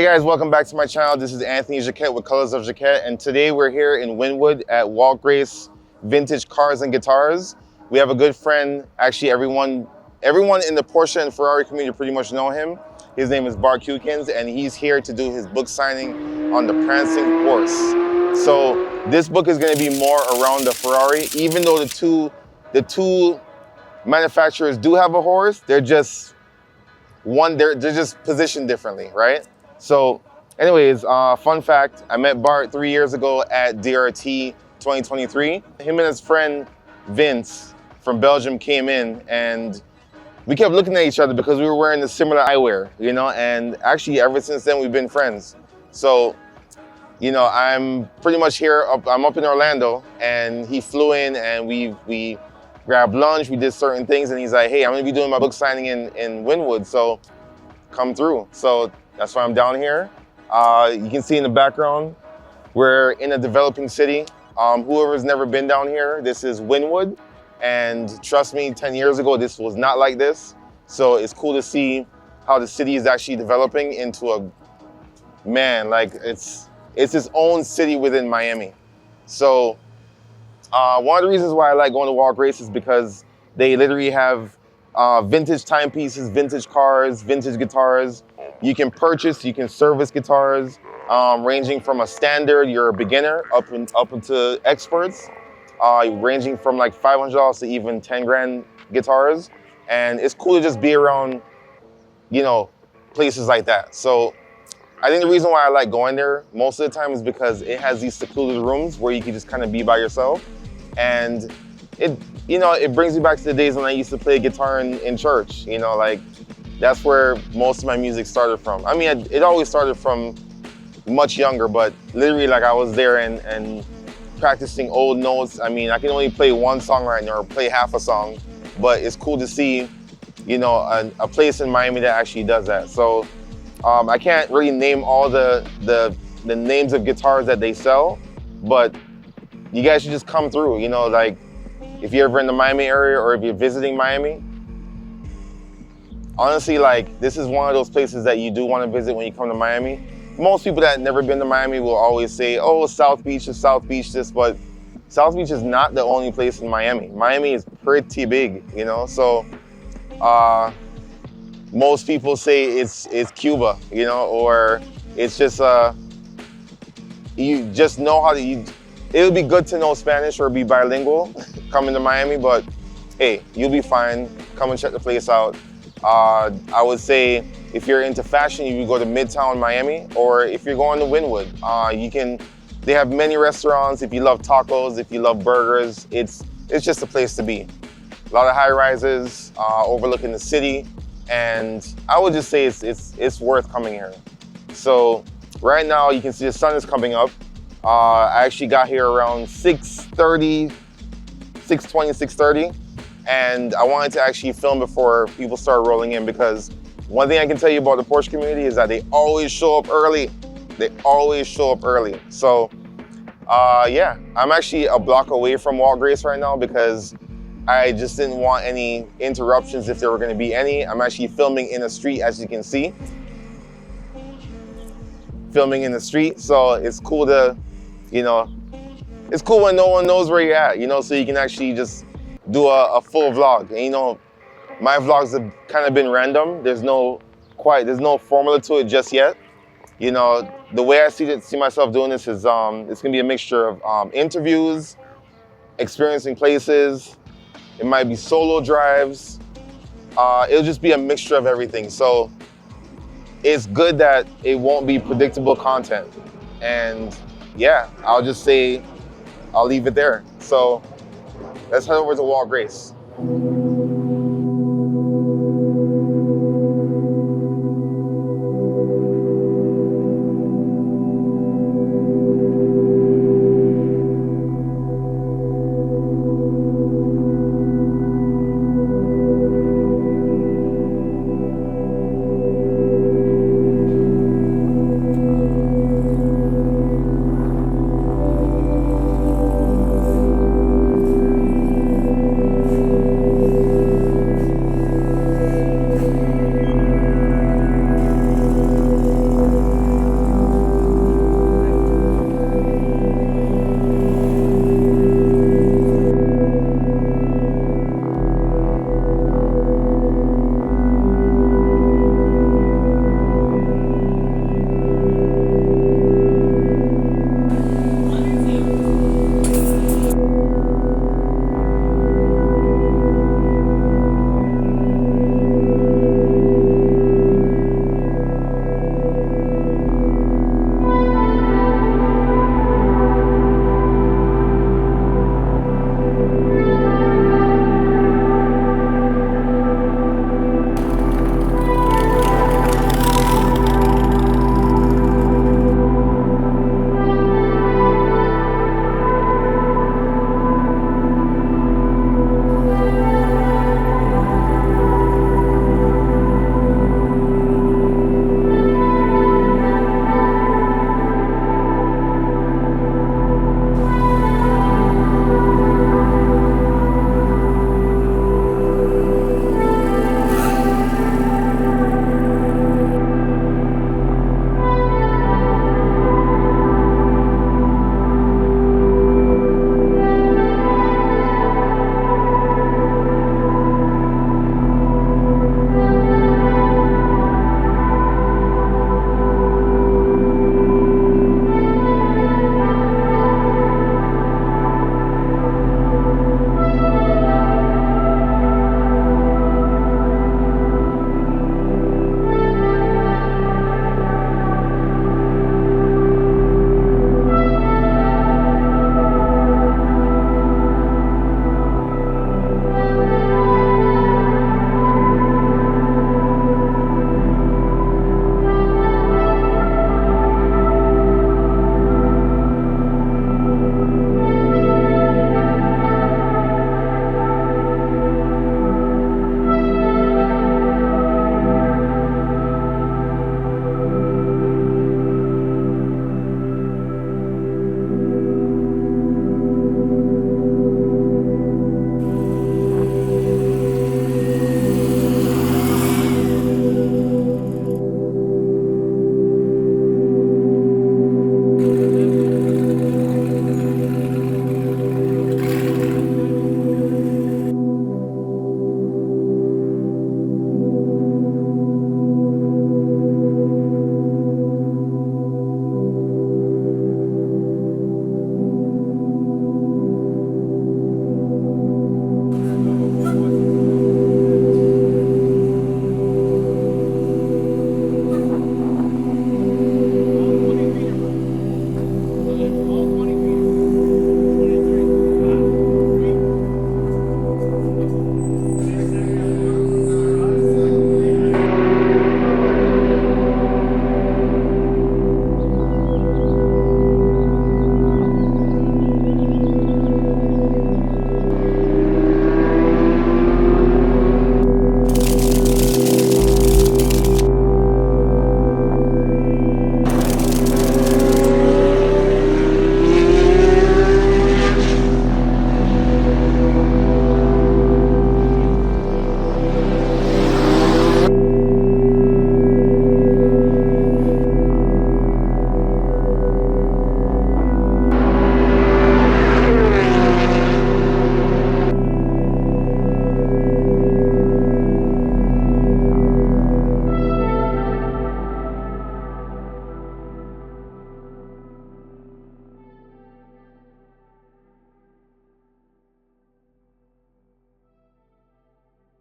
Hey guys, welcome back to my channel. This is Anthony Jaquette with Colors of Jaquette, and today we're here in Wynwood at Walt Grace Vintage Cars and Guitars. We have a good friend, actually everyone in the Porsche and Ferrari community pretty much know him. His name is Bart Kuykens, and he's here to do his book signing on the Prancing Horse. So this book is going to be more around the Ferrari, even though the two manufacturers do have a horse. They're just positioned differently, right? So anyways, fun fact, I met Bart 3 years ago at DRT 2023. Him and his friend Vince from Belgium came in, and we kept looking at each other because we were wearing the similar eyewear, you know, and actually ever since then we've been friends. So, you know, I'm pretty much here, I'm up in Orlando, and he flew in and we grabbed lunch, we did certain things, and he's like, hey, I'm gonna be doing my book signing in Wynwood, so come through. So that's why I'm down here. You can see in the background, we're in a developing city. Whoever's never been down here, this is Wynwood. And trust me, 10 years ago, this was not like this. So it's cool to see how the city is actually developing into it's its own city within Miami. So one of the reasons why I like going to Walt Grace is because they literally have vintage timepieces, vintage cars, vintage guitars. You can purchase, you can service guitars, ranging from a standard, you're a beginner, up into experts, ranging from like $500 to even 10 grand guitars. And it's cool to just be around, you know, places like that. So I think the reason why I like going there most of the time is because it has these secluded rooms where you can just kind of be by yourself. And it brings me back to the days when I used to play guitar in church, you know, like that's where most of my music started from. I mean, it always started from much younger, but literally like I was there and practicing old notes. I mean, I can only play one song right now or play half a song, but it's cool to see, you know, a place in Miami that actually does that. So I can't really name all the names of guitars that they sell, but you guys should just come through, you know, like if you're ever in the Miami area or if you're visiting Miami. Honestly, like this is one of those places that you do want to visit when you come to Miami. Most people that have never been to Miami will always say, oh, South Beach is South Beach this, but South Beach is not the only place in Miami. Miami is pretty big, you know? So most people say it's Cuba, you know, or it's just, you just know how to, it would be good to know Spanish or be bilingual coming to Miami, but hey, you'll be fine. Come and check the place out. I would say if you're into fashion, you can go to Midtown Miami, or if you're going to Wynwood, they have many restaurants. If you love tacos, if you love burgers, it's just a place to be. A lot of high rises overlooking the city, and I would just say it's worth coming here. So right now you can see the sun is coming up. I actually got here around 6:20, 6:30. And I wanted to actually film before people start rolling in, because one thing I can tell you about the Porsche community is that they always show up early. They always show up early. So yeah, I'm actually a block away from Walt Grace right now because I just didn't want any interruptions if there were gonna be any. I'm actually filming in the street, as you can see. Filming in the street, so it's cool to, you know, it's cool when no one knows where you're at, you know, so you can actually just do a full vlog. And you know, my vlogs have kind of been random. There's no formula to it just yet. You know, the way I see myself doing this is it's gonna be a mixture of interviews, experiencing places. It might be solo drives. It'll just be a mixture of everything. So it's good that it won't be predictable content. And yeah, I'll just say, I'll leave it there. So let's head over to Walt Grace.